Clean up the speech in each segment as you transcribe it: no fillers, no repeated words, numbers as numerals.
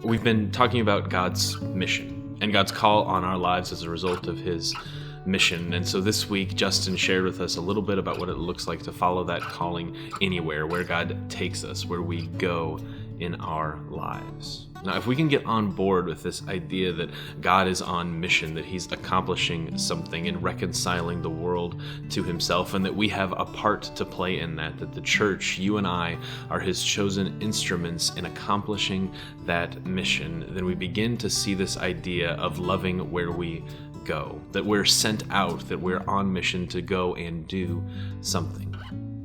We've been talking about God's mission and God's call on our lives as a result of his mission. And so this week, Justin shared with us a little bit about what it looks like to follow that calling anywhere, where God takes us, where we go in our lives. Now, if we can get on board with this idea that God is on mission, that he's accomplishing something in reconciling the world to himself, and that we have a part to play in that the church, you and I, are his chosen instruments in accomplishing that mission, then we begin to see this idea of loving where we go, that we're sent out, that we're on mission to go and do something.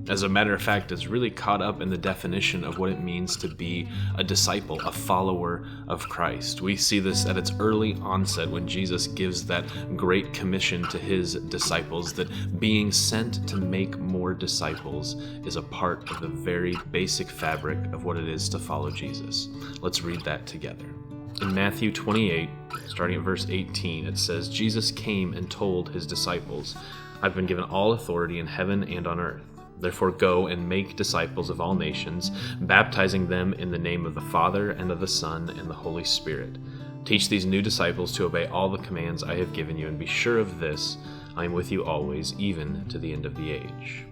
As a matter of fact, it's really caught up in the definition of what it means to be a disciple, a follower of Christ. We see this at its early onset when Jesus gives that great commission to his disciples, that being sent to make more disciples is a part of the very basic fabric of what it is to follow Jesus. Let's read that together. In Matthew 28, starting at verse 18, it says, "Jesus came and told his disciples, 'I've been given all authority in heaven and on earth. Therefore go and make disciples of all nations, baptizing them in the name of the Father and of the Son and the Holy Spirit. Teach these new disciples to obey all the commands I have given you, and be sure of this, I am with you always, even to the end of the age.'"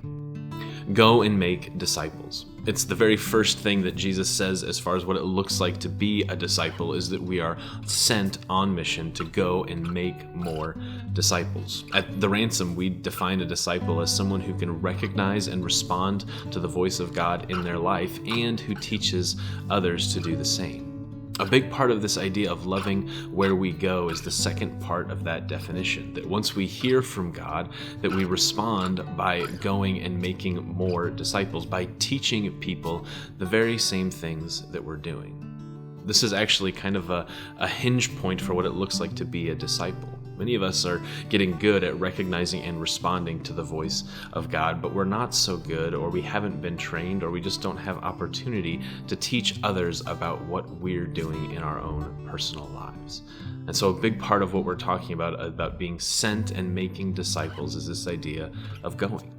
Go and make disciples. It's the very first thing that Jesus says as far as what it looks like to be a disciple, is that we are sent on mission to go and make more disciples. At the Ransom, we define a disciple as someone who can recognize and respond to the voice of God in their life and who teaches others to do the same. A big part of this idea of loving where we go is the second part of that definition, that once we hear from God, that we respond by going and making more disciples, by teaching people the very same things that we're doing. This is actually kind of a hinge point for what it looks like to be a disciple. Many of us are getting good at recognizing and responding to the voice of God, but we're not so good, or we haven't been trained, or we just don't have opportunity to teach others about what we're doing in our own personal lives. And so a big part of what we're talking about being sent and making disciples, is this idea of going.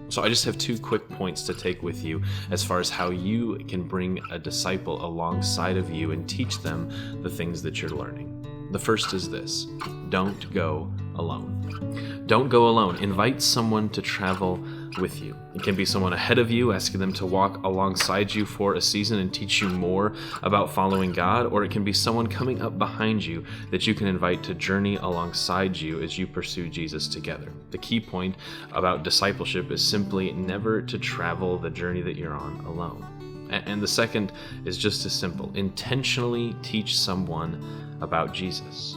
So I just have two quick points to take with you as far as how you can bring a disciple alongside of you and teach them the things that you're learning. The first is this: don't go alone. Don't go alone. Invite someone to travel with you. It can be someone ahead of you, asking them to walk alongside you for a season and teach you more about following God, or it can be someone coming up behind you that you can invite to journey alongside you as you pursue Jesus together. The key point about discipleship is simply never to travel the journey that you're on alone. And the second is just as simple: intentionally teach someone about Jesus.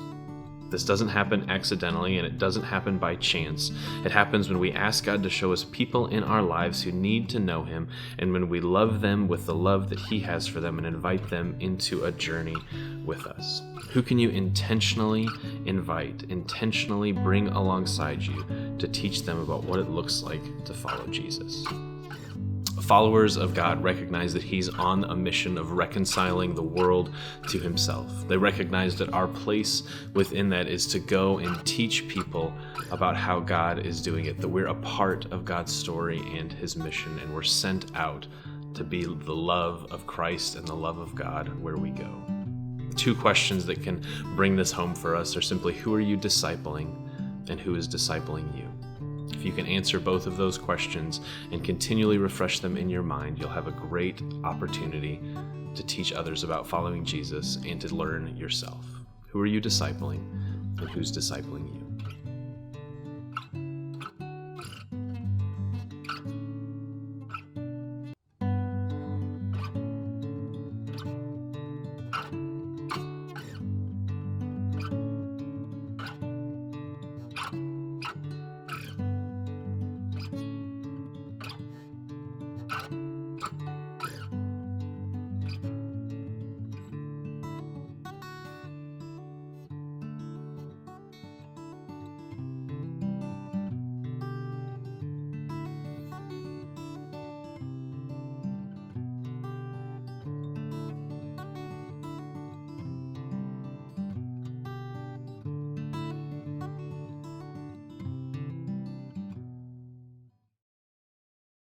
This doesn't happen accidentally, and it doesn't happen by chance. It happens when we ask God to show us people in our lives who need to know him, and when we love them with the love that he has for them and invite them into a journey with us. Who can you intentionally invite, intentionally bring alongside you to teach them about what it looks like to follow Jesus? Followers of God recognize that he's on a mission of reconciling the world to himself. They recognize that our place within that is to go and teach people about how God is doing it, that we're a part of God's story and his mission, and we're sent out to be the love of Christ and the love of God where we go. Two questions that can bring this home for us are simply: who are you discipling, and who is discipling you? If you can answer both of those questions and continually refresh them in your mind, you'll have a great opportunity to teach others about following Jesus and to learn yourself. Who are you discipling, and who's discipling you?